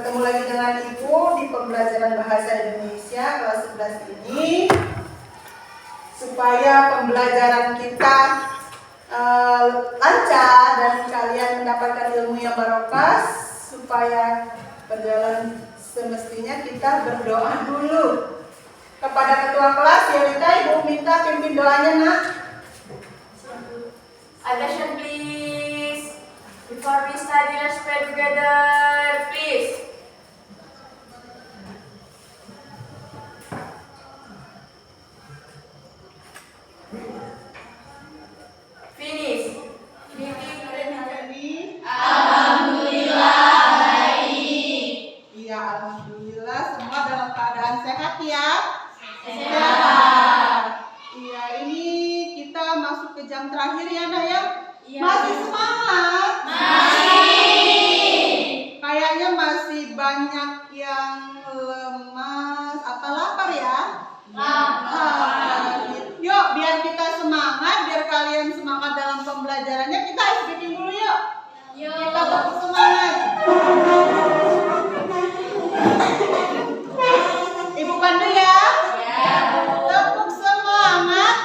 Ketemu lagi dengan Ibu di pembelajaran bahasa Indonesia kelas 11 ini, supaya pembelajaran kita lancar dan kalian mendapatkan ilmu yang barokah. Supaya berjalan semestinya, kita berdoa dulu kepada ketua kelas. Ya Rita, Ibu minta pimpin doanya, Nak. Attention please. Before we study, let's pray together, please. Finish. Alhamdulillah baik. Iya, alhamdulillah semua dalam keadaan sehat ya. Sehat. Iya, ini kita masuk ke jam terakhir ya, Nak ya. Iya. Masih semangat? Kayaknya masih banyak yang lemas atau lapar ya? Lapar. Yuk, biar kita semangat, biar kalian semangat dalam pembelajarannya, kita speaking dulu yuk. Kita tetap semangat. Ibu pandu ya? Tepuk semangat.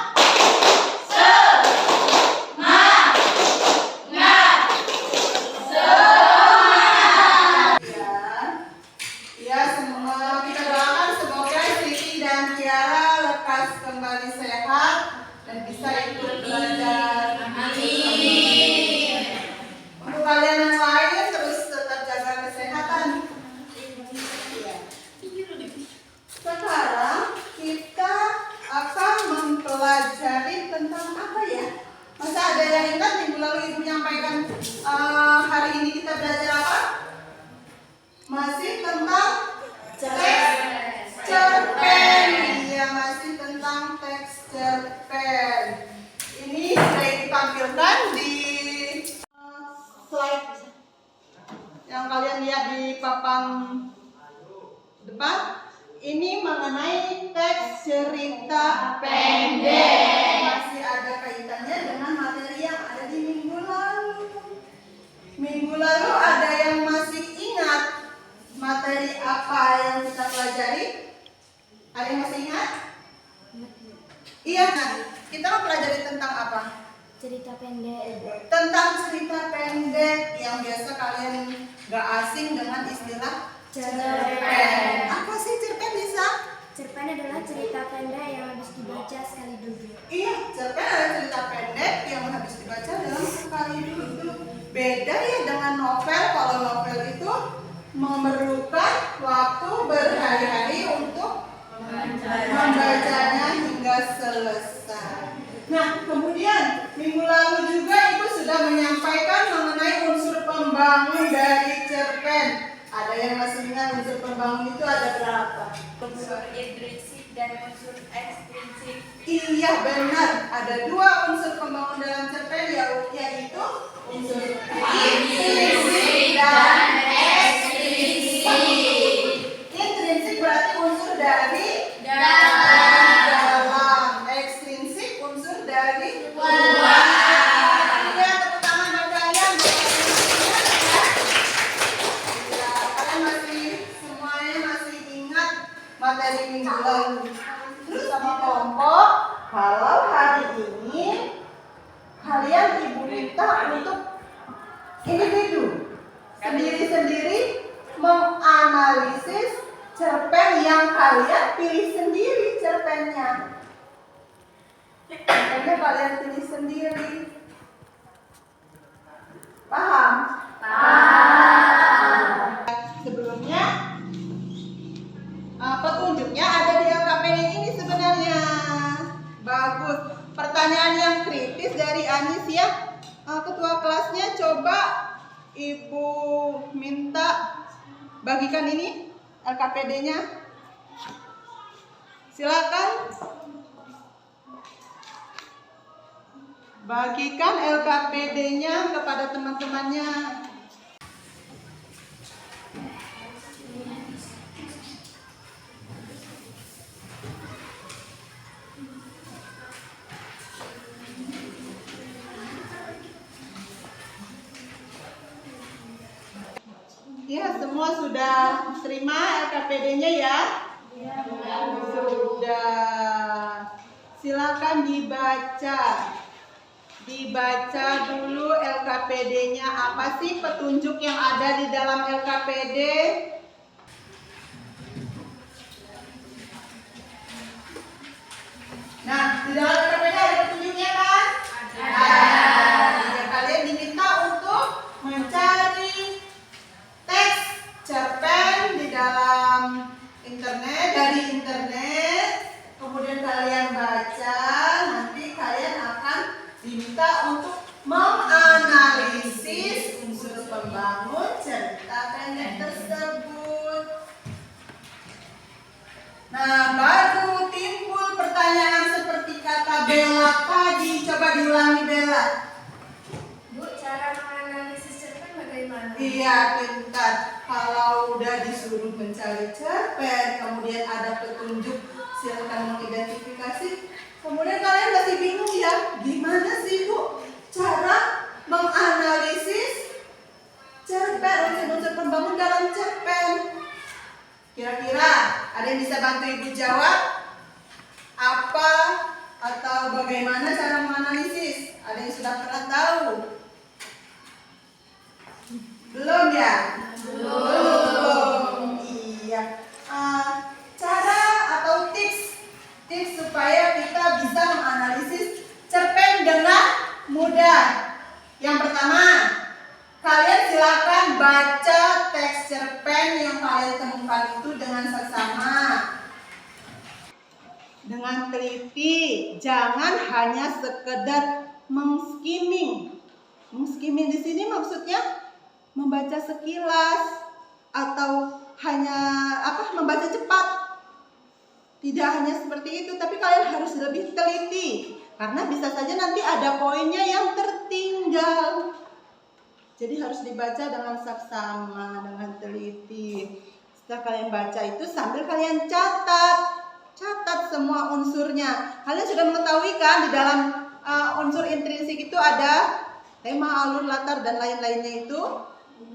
Ya, semua kita doakan semoga Siti dan Tiara lekas kembali sehat dan bisa ikut belajar. Amin. Untuk kalian yang lain terus tetap jaga kesehatan. Ya. Sekarang kita akan mempelajari tentang apa ya? Masa ada yang ingat minggu lalu Ibu menyampaikan hari ini kita belajar apa? Masih tentang teks cerpen. Iya, masih tentang teks cerpen. Ini sudah ditampilkan di slide yang kalian lihat di papan depan. Ini mengenai teks cerita pendek. Masih ada kaitannya dengan materi yang ada di minggu lalu. Minggu lalu ada yang masih ingat materi apa yang kita pelajari? Ada yang masih ingat? Iya, nah, kita mempelajari tentang apa? Cerita pendek. Tentang cerita pendek yang biasa kalian gak asing dengan istilah cerpen. Apa sih cerpen, Lisa? Cerpen adalah cerita pendek yang harus dibaca sekali duduk. Iya, cerpen adalah cerita pendek yang habis dibaca dalam sekali duduk. Beda ya dengan novel. Kalau novel itu memerlukan waktu berhari-hari untuk membacanya hingga selesai. Nah, kemudian minggu lalu juga Ibu sudah menyampaikan mengenai unsur pembangun dari cerpen. Ada yang masih ingat unsur pembangun itu ada berapa? Unsur intrinsik dan unsur ekstrinsik. Iya, benar. Ada dua unsur pembangun dalam cerpen, yaitu unsur intrinsik dan ekstrinsik. Intrinsik berarti unsur dari dalam. Ekstrinsik unsur dari luar. Iya, tepuk tangan buat kalian. Ya, kalian semuanya masih ingat materi minggu lalu. Terus sama kelompok, kalau hari ini kalian Ibu minta untuk individu sendiri-sendiri menganalisis cerpen yang kalian pilih sendiri cerpennya. Cerpennya kalian pilih sendiri. Paham? Paham. Sebelumnya petunjuknya ada di LKPD ini sebenarnya. Bagus. Pertanyaan yang kritis dari Anis ya. Ketua kelasnya coba Ibu minta bagikan ini LKPD-nya. Silakan bagikan LKPD-nya kepada teman-temannya. Ya, semua sudah terima LKPD-nya ya? Sudah. Silakan dibaca. Dibaca dulu LKPD-nya. Apa sih petunjuk yang ada di dalam LKPD? Nah, di dalam LKPD ada petunjuknya kan? Ada. Ya, kalian diminta untuk mencari teks cerpen di dalam internet, dari internet, kemudian kalian baca, nanti kalian akan diminta untuk menganalisis unsur pembangun cerita pendek tersebut. Nah, baru timbul pertanyaan seperti kata Bella tadi. Coba diulangi Bella. Bu, cara menganalisis cerpen bagaimana? Iya, pintar. Kalau udah disuruh mencari cerpen, kemudian ada petunjuk, silakan mengidentifikasi. Kemudian kalian masih bingung ya, gimana sih Bu cara menganalisis cerpen, unsur pembangun dalam cerpen? Kira-kira ada yang bisa bantu Ibu jawab? Apa atau bagaimana cara menganalisis? Ada yang sudah pernah tahu? Belum ya? Belum. Iya. Cara atau tips supaya kita bisa menganalisis cerpen dengan mudah. Yang pertama, kalian silakan baca teks cerpen yang kalian temukan itu dengan seksama, dengan teliti. Jangan hanya sekedar mengskimming. Mengskimming di sini maksudnya membaca sekilas atau hanya membaca cepat. Tidak hanya seperti itu, tapi kalian harus lebih teliti karena bisa saja nanti ada poinnya yang tertinggal. Jadi harus dibaca dengan saksama, dengan teliti. Setelah kalian baca itu sambil kalian catat semua unsurnya. Kalian sudah mengetahui kan di dalam unsur intrinsik itu ada tema, alur, latar dan lain-lainnya itu.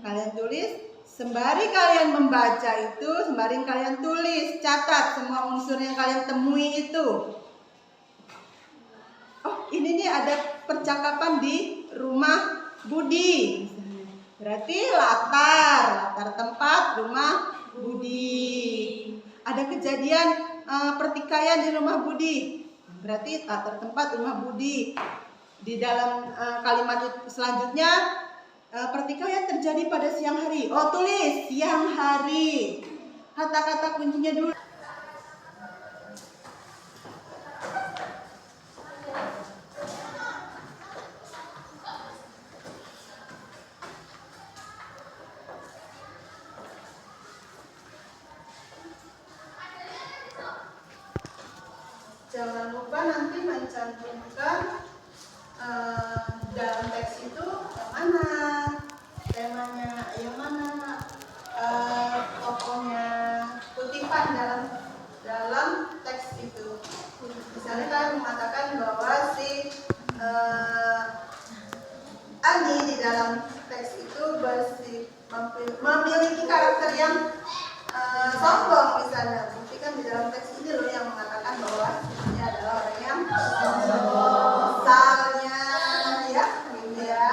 Kalian tulis, sembari kalian membaca itu, sembari kalian tulis, catat semua unsur yang kalian temui itu. Oh, ini nih ada percakapan di rumah Budi. Berarti latar tempat rumah Budi. Ada kejadian pertikaian di rumah Budi. Berarti latar tempat rumah Budi. Di dalam kalimat selanjutnya, pertikaian terjadi pada siang hari. Oh, tulis siang hari. Kata-kata kuncinya dulu. Jangan lupa nanti mencantumkan dalam teks itu yang mana, temanya yang mana, tokohnya, kutipan dalam teks itu. Misalnya kalian mengatakan bahwa si Ani di dalam teks itu memiliki karakter yang sombong misalnya. Buktikan di dalam teks ini loh yang mengatakan bahwa dia adalah orang yang sombong. Misalnya ya, gitu ya.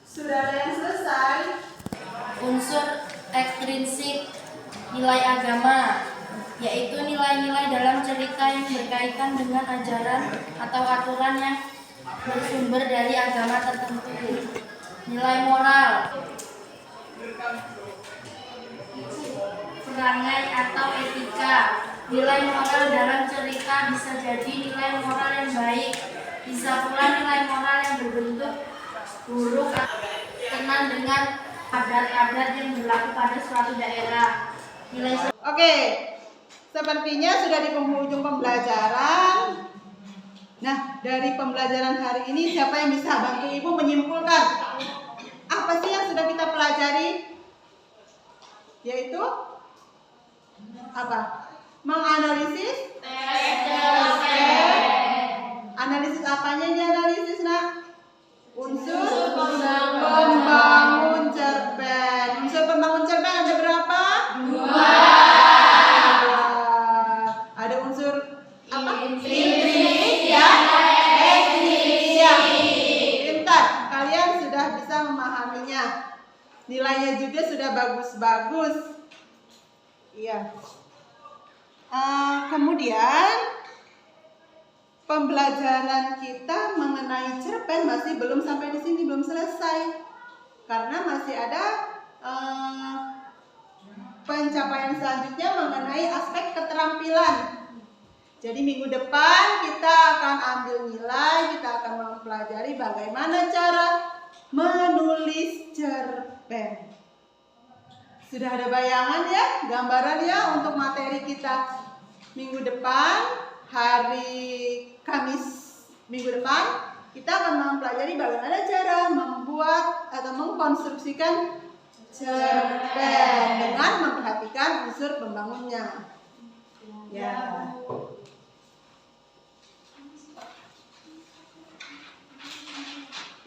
Sudah ada yang selesai? Unsur ekstrinsik nilai agama, yaitu nilai-nilai dalam cerita yang berkaitan dengan ajaran atau aturan yang bersumber dari agama tertentu. Nilai moral, perangai atau etika. Nilai moral dalam cerita bisa jadi nilai moral yang baik, bisa pula nilai moral yang berbentuk buruk, berkenaan dengan adat-adat yang berlaku pada suatu daerah. Oke, sepertinya sudah di penghujung pembelajaran. Nah, dari pembelajaran hari ini siapa yang bisa bantu Ibu menyimpulkan? apa sih yang sudah kita pelajari? Yaitu apa? Menganalisis analisis apanya ini analisis, Nak? Unsur pembangun cerpen. Unsur pembangun cerpen ada berapa? 2. Ada unsur apa? Intrinsik ya. Eksplisit. Pintar, kalian sudah bisa memahaminya. Nilainya juga sudah bagus-bagus. Iya. Kemudian pembelajaran kita mengenai cerpen masih belum sampai di sini, belum selesai. Karena masih ada pencapaian selanjutnya mengenai aspek keterampilan. Jadi minggu depan kita akan ambil nilai, kita akan mempelajari bagaimana cara menulis cerpen. Sudah ada bayangan ya, gambaran ya untuk materi kita minggu depan, hari Kamis minggu depan kita akan mempelajari bagaimana cara membuat atau mengkonstruksikan cerpen dengan memperhatikan unsur pembangunnya. Ya.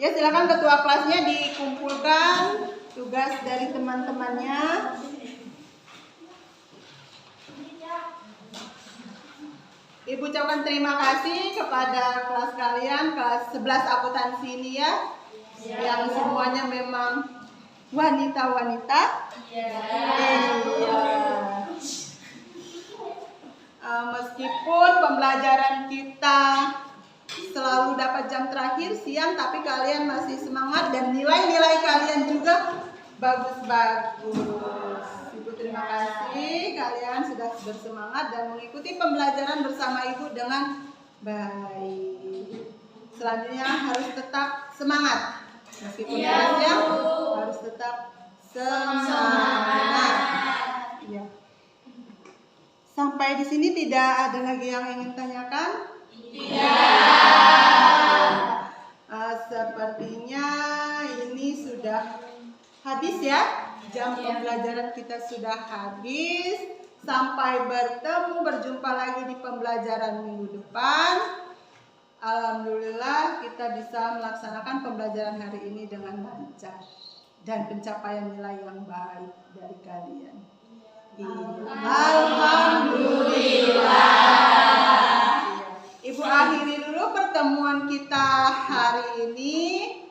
Ya, silakan ketua kelasnya dikumpulkan tugas dari teman-temannya. Ibu ucapkan terima kasih kepada kelas kalian, kelas 11 akuntansi ini ya, yang semuanya memang wanita-wanita. Meskipun pembelajaran kita selalu dapat jam terakhir siang, tapi kalian masih semangat dan nilai-nilai kalian juga bagus-bagus. Ibu terima kasih kalian sudah bersemangat dan mengikuti pembelajaran bersama Ibu dengan baik. Selanjutnya harus tetap semangat. Meskipun siang harus tetap semangat. Ya. Sampai di sini tidak ada lagi yang ingin tanyakan? Sepertinya ini sudah habis ya. Jam pembelajaran kita sudah habis. Sampai berjumpa lagi di pembelajaran minggu depan. Alhamdulillah kita bisa melaksanakan pembelajaran hari ini dengan lancar dan pencapaian nilai yang baik dari kalian. Alhamdulillah. Ibu akhiri dulu pertemuan kita hari ini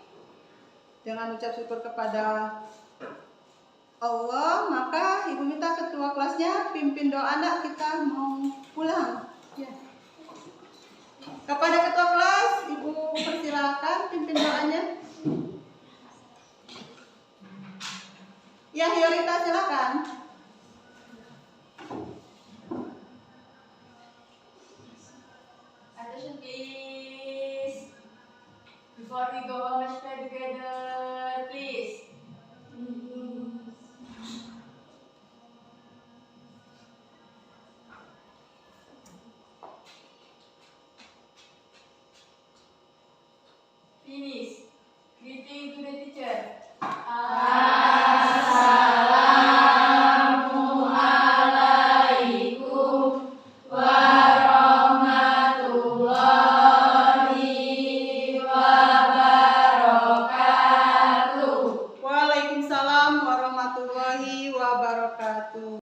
dengan ucap syukur kepada Allah. Maka Ibu minta ketua kelasnya pimpin doa, anak kita mau pulang. Ya. Kepada ketua kelas, Ibu persilakan pimpin doanya. Ya, Hiorita silakan. Attention please. Before we go home, let's pray together, please. Finish. Greeting to the teacher. Assalamualaikum warahmatullahi wabarakatuh. Waalaikumsalam warahmatullahi wabarakatuh.